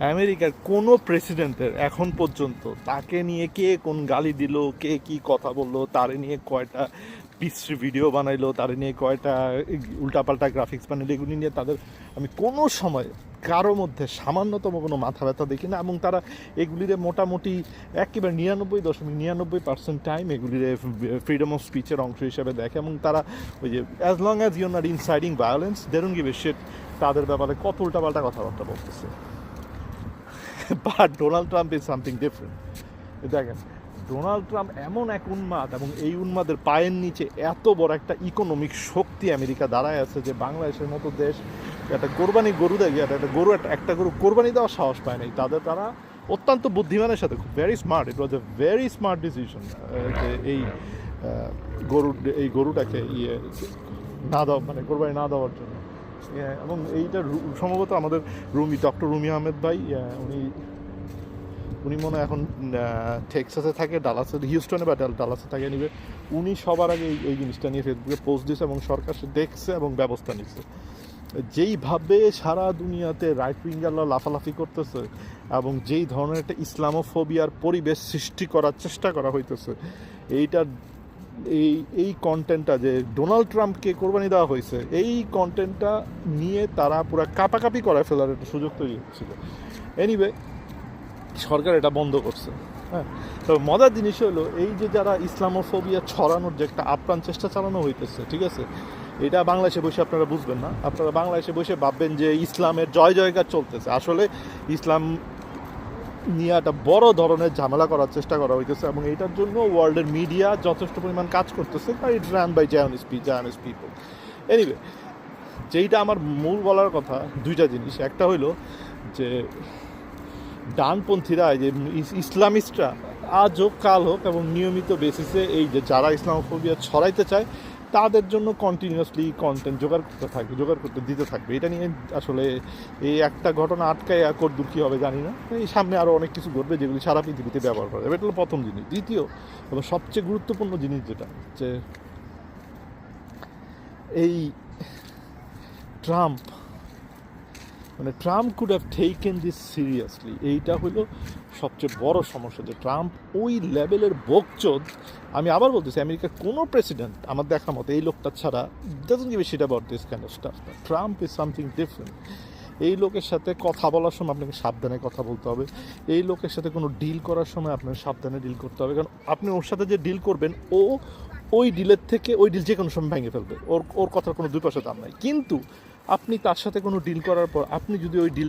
আমেরিকার কোনো প্রেসিডেন্টের এখন পর্যন্ত তাকে নিয়ে কে কোন গালি দিল, কে কি কথা বললো, তারে নিয়ে কয়টা বিশ্রী ভিডিও বানাইলো, তারে নিয়ে কয়টা উল্টাপাল্টা গ্রাফিক্স বানাইলো, এগুলি নিয়ে তাদের আমি কোনো সময় কারো মধ্যে সামান্যতম কোনো মাথা ব্যথা দেখি না। এবং তারা এগুলিরে মোটামুটি একেবারে 99.99% টাইম এগুলিরে ফ্রিডম অফ স্পিচের অংশ হিসেবে দেখে। এবং তারা ওই যে as long as you not inciting violence they don't give a shit তাদের ব্যাপারে কত উল্টাপাল্টা কথাবার্তা বলতেছে। But Donald Trump is something different. দেখেন, ডোনাল্ড ট্রাম্প এমন এক উন্মাদ, এবং এই উন্মাদের পায়ের নিচে এত বড় একটা ইকোনমিক শক্তি আমেরিকা দাঁড়ায় আছে যে বাংলাদেশের মতো দেশ একটা কোরবানি গরু দেয়, একটা গরু কোরবানি দেওয়ার সাহস পায় নাই। তারা অত্যন্ত বুদ্ধিমানের সাথে very smart, it was a very smart decision যে এই গরুটাকে না দেওয়া, মানে কোরবানি না দেওয়ার জন্য। এবং এইটা সম্ভবত আমাদের ডক্টর রুমি আহমেদ ভাই, উনি মনে হয় এখন টেক্সাসে থাকে, হিউস্টনে বা ডালাসে থাকে, নিবে উনি সবার আগে এই জিনিসটা নিয়ে ফেসবুকে পোস্ট দিয়েছে এবং সরকার দেখছে এবং ব্যবস্থা নিচ্ছে। যেইভাবে সারা দুনিয়াতে রাইট উইঙ্গাররা লাফালাফি করতেছে এবং যেই ধরনের একটা ইসলামোফোবিয়ার পরিবেশ সৃষ্টি করার চেষ্টা করা হইতেছে, এই কন্টেন্টটা যে ডোনাল্ড ট্রাম্পকে কোরবানি দেওয়া হয়েছে, এই কন্টেন্টটা নিয়ে তারা পুরো কাপাকাপি করে ফেলার একটা সুযোগ তৈরি হচ্ছিল। এনিওয়ে, সরকার এটা বন্ধ করছে। হ্যাঁ, তবে মজার জিনিস হলো এই যে যারা ইসলামোফোবিয়া ছড়ানোর যে একটা আপ্রাণ চেষ্টা চালানো হইতেছে, ঠিক আছে, এটা বাংলাদেশে বসে আপনারা বুঝবেন না। আপনারা বাংলাদেশে বসে ভাববেন যে ইসলামের জয় জয়কার চলতেছে। আসলে ইসলাম নিয়ে একটা বড় ধরনের ঝামেলা করার চেষ্টা করা হইতেছে, এবং এইটার জন্য ওয়ার্ল্ডের মিডিয়া যথেষ্ট পরিমাণ কাজ করতেছে। It's run by Zionist people. Anyway, যেইটা আমার মূল বলার কথা, দুইটা জিনিস। একটা হইলো যে ডানপন্থীরা, যে ইসলামিস্টরা আজ হোক কাল হোক এবং নিয়মিত বেসিসে এই যে যারা ইসলামোফোবিয়া ছড়াইতে চায় তাদের জন্য কন্টিনিউয়াসলি কন্টেন্ট জোগাড় করতে দিতে থাকবে। এটা নিয়ে আসলে এই একটা ঘটনা আটকায় কদ্দূর কী হবে জানি না। এই সামনে আরও অনেক কিছু ঘটবে যেগুলি সারা পৃথিবীতে ব্যবহার করা যাবে। এটা হলো প্রথম জিনিস। দ্বিতীয় এবং সবচেয়ে গুরুত্বপূর্ণ জিনিস যেটা, যে এই Trump could have taken this seriously. এইটা হলো সবচেয়ে বড় সমস্যা, যে ট্রাম্প ওই লেভেলের বকচোদ। আমি আবার বলতেছি, আমেরিকার কোনো প্রেসিডেন্ট আমার দেখা মতো এই লোকটা ছাড়া doesn't give a shit about this kind of stuff. Trump is something different. এই লোকের সাথে কথা বলার সময় আপনাকে সাবধানে কথা বলতে হবে। এই লোকের সাথে কোনো ডিল করার সময় আপনাকে সাবধানে ডিল করতে হবে, কারণ আপনি ওর সাথে যে ডিল করবেন, ওই ডিলের থেকে ওই ডিল যে কোনো সময় ভেঙে ফেলবে। ওর কথার কোনো দুই পয়সা দাম নাই। কিন্তু আপনি তার সাথে কোনো ডিল করার পর আপনি যদি ওই ডিল